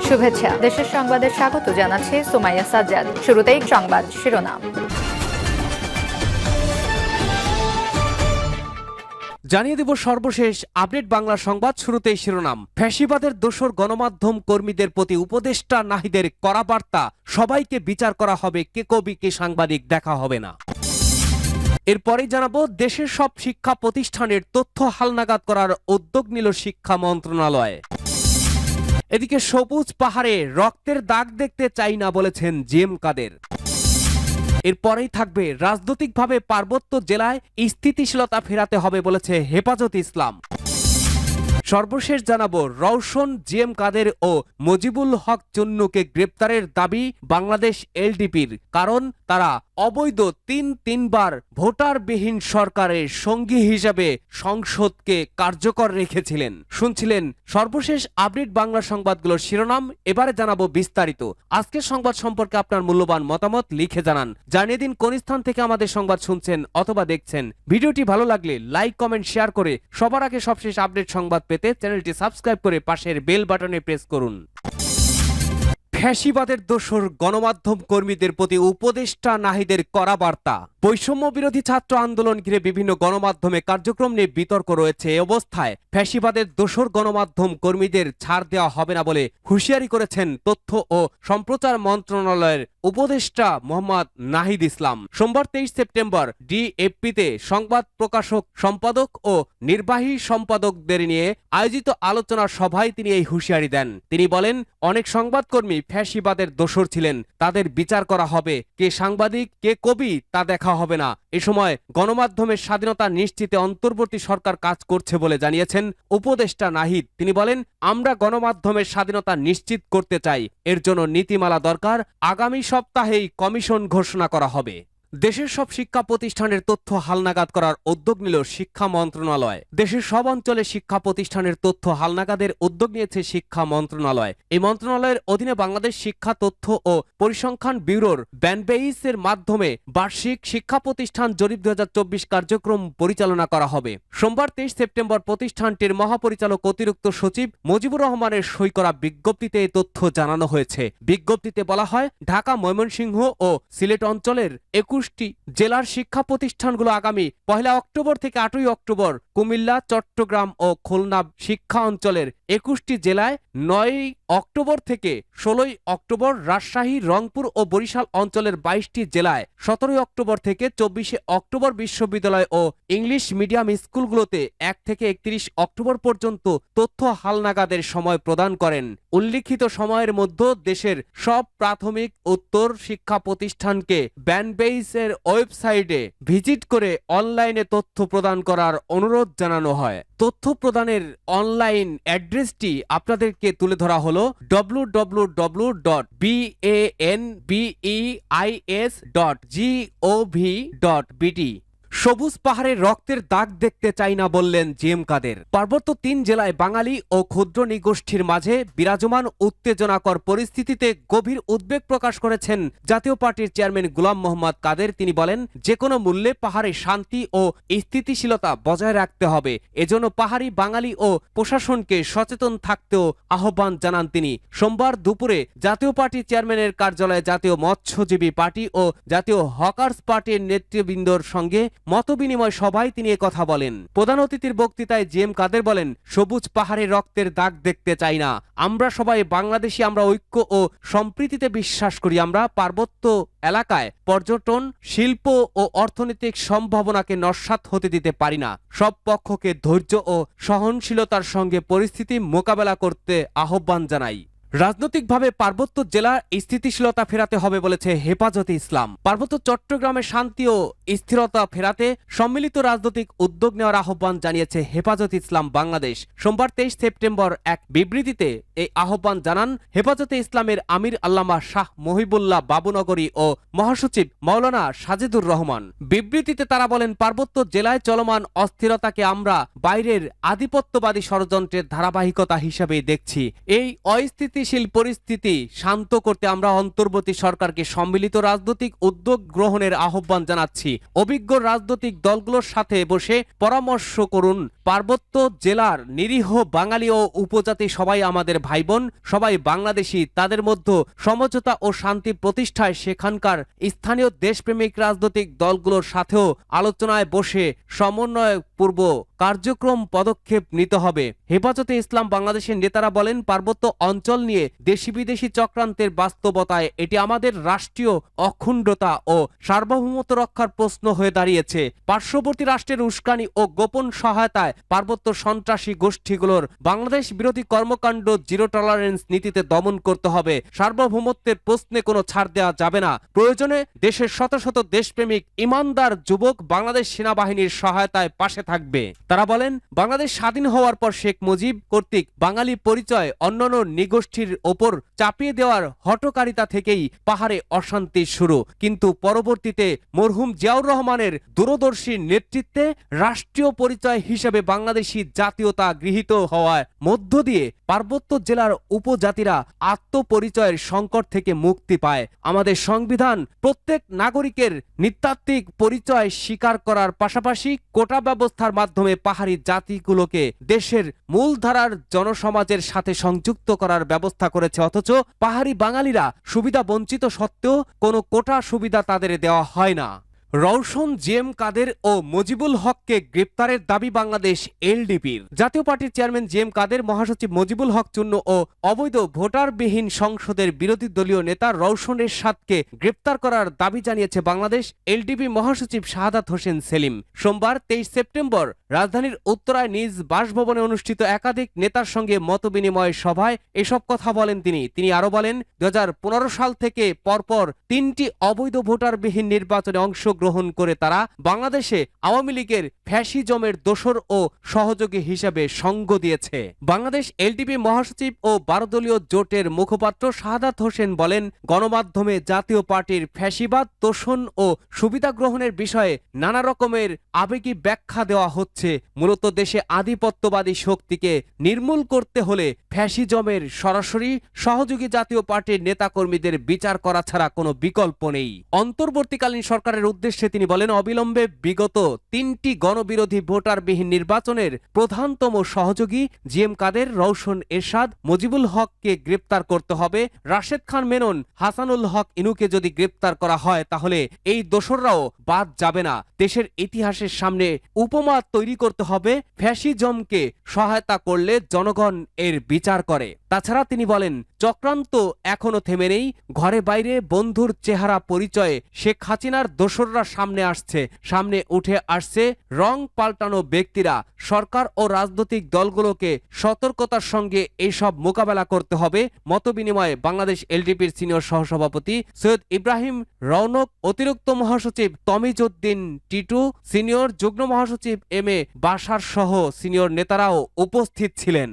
শুভেচ্ছা। দেশের সংবাদে স্বাগত জানাচ্ছি সুমাইয়া সাজ্জাদ। শুরুতেই সংবাদ শিরোনাম। জানিয়ে দেব সর্বশেষ আপডেট বাংলা সংবাদ। শুরুতেই শিরোনাম। ফ্যাসিবাদের দোসর গণমাধ্যম কর্মীদের প্রতি উপদেষ্টা নাহিদের কড়া বার্তা, সবাইকে বিচার করা হবে, কে কবি কে সাংবাদিক দেখা হবে না। এরপরেই জানাবো দেশের সব শিক্ষা প্রতিষ্ঠানের তথ্য হালনাগাদ করার উদ্যোগ নিল শিক্ষা মন্ত্রণালয়। এদিকে সবুজ পাহাড়ে রক্তের দাগ দেখতে চাই না বলেছেন জিএম কাদের। এরপরেই থাকবে রাজনৈতিকভাবে পার্বত্য জেলায় স্থিতিশীলতা ফেরাতে হবে বলেছে হেফাজত ইসলাম। সর্বশেষ জানাবো রওশন, জিএম কাদের ও মজিবুল হক চুন্নুকে গ্রেপ্তারের দাবি বাংলাদেশ এলডিপির, কারণ তারা অবৈধ তিনবার ভোটারবিহীন সরকারের সঙ্গী হিসাবে সংসদকে কার্যকর রেখেছিলেন। শুনছিলেন সর্বশেষ আপডেট বাংলা সংবাদগুলোর শিরোনাম। এবারে জানাবো বিস্তারিত। আজকের সংবাদ সম্পর্কে আপনার মূল্যবান মতামত লিখে জানান। জানিয়ে দিন কোন স্থান থেকে আমাদের সংবাদ শুনছেন অথবা দেখছেন। ভিডিওটি ভালো লাগলে লাইক, কমেন্ট, শেয়ার করে সবার আগে সবশেষ আপডেট সংবাদ পেতে চ্যানেলটি সাবস্ক্রাইব করে পাশের বেল বাটনে প্রেস করুন। ফ্যাসিবাদের দোসর গণমাধ্যম কর্মীদের প্রতি উপদেষ্টা নাহিদের কড়া বার্তা। বৈষম্য বিরোধী ছাত্র আন্দোলন ঘিরে বিভিন্ন গণমাধ্যমে কার্যক্রম নিয়ে বিতর্ক রয়েছে। এই অবস্থায় ফ্যাসিবাদের দোসর গণমাধ্যম কর্মীদের ছাড় দেওয়া হবে না বলে হুঁশিয়ারি করেছেন তথ্য ও সম্প্রচার মন্ত্রণালয়ের উপদেষ্টা মোহাম্মদ নাহিদ ইসলাম। সোমবার 23 সেপ্টেম্বর ডিএফপিতে সংবাদ প্রকাশক, সম্পাদক ও নির্বাহী সম্পাদকদের নিয়ে আয়োজিত আলোচনা সভায় তিনি এই হুঁশিয়ারি দেন। তিনি বলেন, অনেক সংবাদকর্মী ফ্যাসিবাদের দোসর ছিলেন, তাদের বিচার করা হবে, কে সাংবাদিক কে কবি তা দেখা হবে না। এ সময় গণমাধ্যমের স্বাধীনতা নিশ্চিতে অন্তর্বর্তী সরকার কাজ করছে বলে জানিয়েছেন উপদেষ্টা নাহিদ। তিনি বলেন, আমরা গণমাধ্যমের স্বাধীনতা নিশ্চিত করতে চাই, এর জন্য নীতিমালা দরকার। আগামী সপ্তাহেই কমিশন ঘোষণা করা হবে। দেশের সব শিক্ষা প্রতিষ্ঠানের তথ্য হালনাগাদ করার উদ্যোগ নিল শিক্ষা মন্ত্রণালয়। দেশের সব অঞ্চলে শিক্ষা প্রতিষ্ঠানের তথ্য হালনাগাদের উদ্যোগ নিয়েছে শিক্ষা মন্ত্রণালয়। এই মন্ত্রণালয়ের অধীনে বাংলাদেশ শিক্ষা তথ্য ও পরিসংখ্যান ব্যুরোর ব্যানবেইসের মাধ্যমে বার্ষিক শিক্ষা প্রতিষ্ঠান জরিপ 2024 কার্যক্রম পরিচালনা করা হবে। সোমবার 23 সেপ্টেম্বর প্রতিষ্ঠানটির মহাপরিচালক অতিরিক্ত সচিব মজিবুর রহমানের সই করা বিজ্ঞপ্তিতে এই তথ্য জানানো হয়েছে। বিজ্ঞপ্তিতে বলা হয়, ঢাকা, ময়মনসিংহ ও সিলেট অঞ্চলের 21টি জেলার শিক্ষা প্রতিষ্ঠানগুলো আগামী 1 অক্টোবর থেকে 8 অক্টোবর, কুমিল্লা, চট্টগ্রাম ও খুলনা শিক্ষা অঞ্চলের 21টি জেলায় 9 অক্টোবর থেকে 16 অক্টোবর, রাজশাহী, রংপুর ও বরিশাল অঞ্চলের 22টি জেলায় 17 অক্টোবর থেকে 24 অক্টোবর বিশ্ববিদ্যালয় ও ইংলিশ মিডিয়াম স্কুলগুলোতে 1 থেকে 31 অক্টোবর পর্যন্ত তথ্য হালনাগাদের সময় প্রদান করেন। উল্লিখিত সময়ের মধ্যে দেশের সব প্রাথমিক উত্তর শিক্ষা প্রতিষ্ঠানকে ব্যানবেইসের ওয়েবসাইটে ভিজিট করে অনলাইনে তথ্য প্রদান করার অনুরোধ জানানো হয়। তথ্য প্রদানের অনলাইন অ্যাড্রেসটি আপনাদেরকে তুলে ধরা হলো www.banbeis.gov.bt। সবুজ পাহাড়ে রক্তের দাগ দেখতে চাই না বললেন জিএম কাদের। পার্বত্য 3 জেলায় বাঙালি ও ক্ষুদ্র নৃগোষ্ঠীর মাঝে বিরাজমান উত্তেজনাকর পরিস্থিতিতে গভীর উদ্বেগ প্রকাশ করেছেন জাতীয় পার্টির চেয়ারম্যান গোলাম মোহাম্মদ কাদের। তিনি বলেন, যে কোনো মূল্যে পাহাড়ে শান্তি ও স্থিতিশীলতা বজায় রাখতে হবে। এজন্য পাহাড়ি বাঙালি ও প্রশাসনকে সচেতন থাকতেও আহ্বান জানান তিনি। সোমবার দুপুরে জাতীয় পার্টি চেয়ারম্যানের কার্যালয়ে জাতীয় মৎস্যজীবী পার্টি ও জাতীয় হকার্স পার্টির নেতৃবৃন্দর সঙ্গে মতবিনিময় সভায় তিনি কথা বলেন। প্রধান অতিথির বক্তৃতায় জিএম কাদের বলেন, সবুজ পাহাড়ে রক্তের দাগ দেখতে চাই না। আমরা সবাই বাংলাদেশি, আমরা ঐক্য ও সম্প্রীতিতে বিশ্বাস করি। আমরা পার্বত্য এলাকায় পর্যটন, শিল্প ও অর্থনৈতিক সম্ভাবনাকে নস্যাৎ হতে দিতে পারি না। সব পক্ষকে ধৈর্য ও সহনশীলতার সঙ্গে পরিস্থিতি মোকাবেলা করতে আহ্বান জানাই। রাজনৈতিকভাবে পার্বত্য জেলার স্থিতিশীলতা ফেরাতে হবে বলেছে হেফাজতে ইসলাম। পার্বত্য চট্টগ্রামে শান্তি ও স্থিরতা ফেরাতে সম্মিলিত রাজনৈতিক উদ্যোগ নেওয়ার আহ্বান জানিয়েছে হেফাজতে ইসলাম বাংলাদেশ। সোমবার 23 সেপ্টেম্বর এক বিবৃতিতে এই আহ্বান জানান হেফাজতে ইসলামের আমির আল্লামা শাহ মহিবুল্লাহ বাবুনগরী ও মহাসচিব মাওলানা সাজেদুর রহমান। বিবৃতিতে তারা বলেন, পার্বত্য জেলায় চলমান অস্থিরতাকে আমরা বাইরের আধিপত্যবাদী ষড়যন্ত্রের ধারাবাহিকতা হিসেবে দেখছি। এই অস্থিতি অস্থিতিশীল পরিস্থিতি শান্ত করতে আমরা অন্তর্বর্তী সরকারকে সম্মিলিত রাজনৈতিক উদ্যোগ গ্রহণের আহ্বান জানাচ্ছি। অভিজ্ঞ রাজনৈতিক দলগুলোর সাথে বসে পরামর্শ করুন। পার্বত্য জেলার নিরীহ বাঙালি ও উপজাতি সবাই আমাদের ভাই বোন, সবাই বাংলাদেশি। তাদের মধ্যে সমঝোতা ও শান্তি প্রতিষ্ঠায় সেখানকার স্থানীয় দেশপ্রেমিক রাজনৈতিক দলগুলোর সাথেও আলোচনায় বসে সমন্বয়পূর্ব কার্যক্রম পদক্ষেপ নিতে হবে। হেফাজতে ইসলাম বাংলাদেশের নেতারা বলেন, পার্বত্য অঞ্চল নিয়ে দেশি বিদেশি চক্রান্তের বাস্তবতায় এটি আমাদের রাষ্ট্রীয় অখণ্ডতা ও সার্বভৌমত্ব রক্ষার প্রশ্ন হয়ে দাঁড়িয়েছে। পার্শ্ববর্তী রাষ্ট্রের উস্কানি ও গোপন সহায়তায় পার্বত্য সন্ত্রাসী গোষ্ঠীগুলোর বাংলাদেশ বিরোধী কর্মকাণ্ড জিরো টলারেন্স নীতিতে দমন করতে হবে। সার্বভৌমত্বের প্রশ্নে কোনো ছাড় দেওয়া যাবে না। প্রয়োজনে দেশের শত শত দেশপ্রেমিক ইমানদার যুবক বাংলাদেশ সেনাবাহিনীর সহায়তায় পাশে থাকবে। তারা বলেন, বাংলাদেশ স্বাধীন হওয়ার পর শেখ মুজিব কর্তৃক বাঙালি পরিচয় অন্যান্য নৃগোষ্ঠীর ওপর চাপিয়ে দেওয়ার হঠকারিতা থেকেই পাহাড়ে অশান্তি শুরু। কিন্তু পরবর্তীতে মরহুম জিয়াউর রহমানের দূরদর্শী নেতৃত্বে রাষ্ট্রীয় পরিচয় হিসেবে বাংলাদেশি জাতীয়তা গৃহীত হওয়ার মধ্য দিয়ে পার্বত্য জেলার উপজাতিরা আত্মপরিচয়ের সংকট থেকে মুক্তি পায়। আমাদের সংবিধান প্রত্যেক নাগরিকের নৃতাত্ত্বিক পরিচয় স্বীকার করার পাশাপাশি কোটা ব্যবস্থার মাধ্যমে পাহাড়ি জাতিগুলোকে দেশের মূলধারার জনসমাজের সাথে সংযুক্ত করার ব্যবস্থা করেছে। অথচ পাহাড়ি বাঙালিরা সুবিধা বঞ্চিত সত্ত্বেও কোনো কোটা সুবিধা তাদের দেওয়া হয় না। রওশন, জিএম কাদের ও মুজিবুল হককে গ্রেপ্তারের দাবি বাংলাদেশ এলডিপির। জাতীয় পার্টির চেয়ারম্যান জিএম কাদের, মহাসচিব মুজিবুল হক চূন্য ও অবৈধ ভোটারবিহীন সংসদের বিরোধী দলীয় নেতা রওশন এরশাদকে গ্রেপ্তার করার দাবি জানিয়েছে বাংলাদেশ এলডিপি মহাসচিব শাহাদাত হোসেন সেলিম। সোমবার 23 সেপ্টেম্বর রাজধানীর উত্তরায় নিজ বাসভবনে অনুষ্ঠিত একাধিক নেতার সঙ্গে মতবিনিময় সভায় এসব কথা বলেন তিনি আরো বলেন, 2015 সাল থেকে পরপর 3টি অবৈধ ভোটারবিহীন নির্বাচনে অংশগ্রহণ করে তারা বাংলাদেশে আওয়ামী লীগের ফ্যাসিজমের দোসর ও সহযোগী হিসেবে সঙ্গ দিয়েছে। বাংলাদেশ এলডিপি মহাসচিব ও 12 দলীয় জোটের মুখপাত্র শাহাদাত হোসেন বলেন, গণমাধ্যমে জাতীয় পার্টির ফ্যাসিবাদ তোষণ ও সুবিধা গ্রহণের বিষয়ে নানা রকমের আবেগী ব্যাখ্যা দেওয়া হচ্ছে। মূলত দেশে আধিপত্যবাদী শক্তিকে নির্মূল করতে হলে ফ্যাসিজমের সরাসরি সহযোগী জাতীয় পার্টির নেতাকর্মীদের বিচার করা ছাড়া কোনো বিকল্প নেই। অন্তর্বর্তীকালীন সরকারের উদ্দেশ্যে তিনি বলেন, অবিলম্বে বিগত 3টি গণবিরোধী ভোটারবিহীন নির্বাচনের প্রধানতম সহযোগী জিএম কাদের, রওশন এরশাদ, মুজিবুল হককে গ্রেপ্তার করতে হবে। রাশেদ খান মেনন, হাসানুল হক ইনুকে যদি গ্রেপ্তার করা হয় তাহলে এই দোসররাও বাদ যাবে না। দেশের ইতিহাসের সামনে উপমা তৈরি করতে হবে, ফ্যাসিজমকে সহায়তা করলে জনগণ এর বিচার করে। তাছাড়া তিনি বলেন, চক্রান্ত এখনো থেমে নেই। ঘরে বাইরে বন্ধুর চেহারা পরিচয়ে শেখ হাসিনার দোসররা সামনে উঠে আসছে রং পাল্টানো ব্যক্তিরা। সরকার ও রাজনৈতিক দলগুলোকে সতর্কতার সঙ্গে এইসব মোকাবেলা করতে হবে। মতবিনিময়ে বাংলাদেশ এলডিপির সিনিয়র সহসভাপতি সৈয়দ ইব্রাহিম রৌনক, অতিরিক্ত মহাসচিব তমিজউদ্দিন টিটু, সিনিয়র যুগ্ম মহাসচিব এম এ বাশার সহ সিনিয়র নেতারাও উপস্থিত ছিলেন।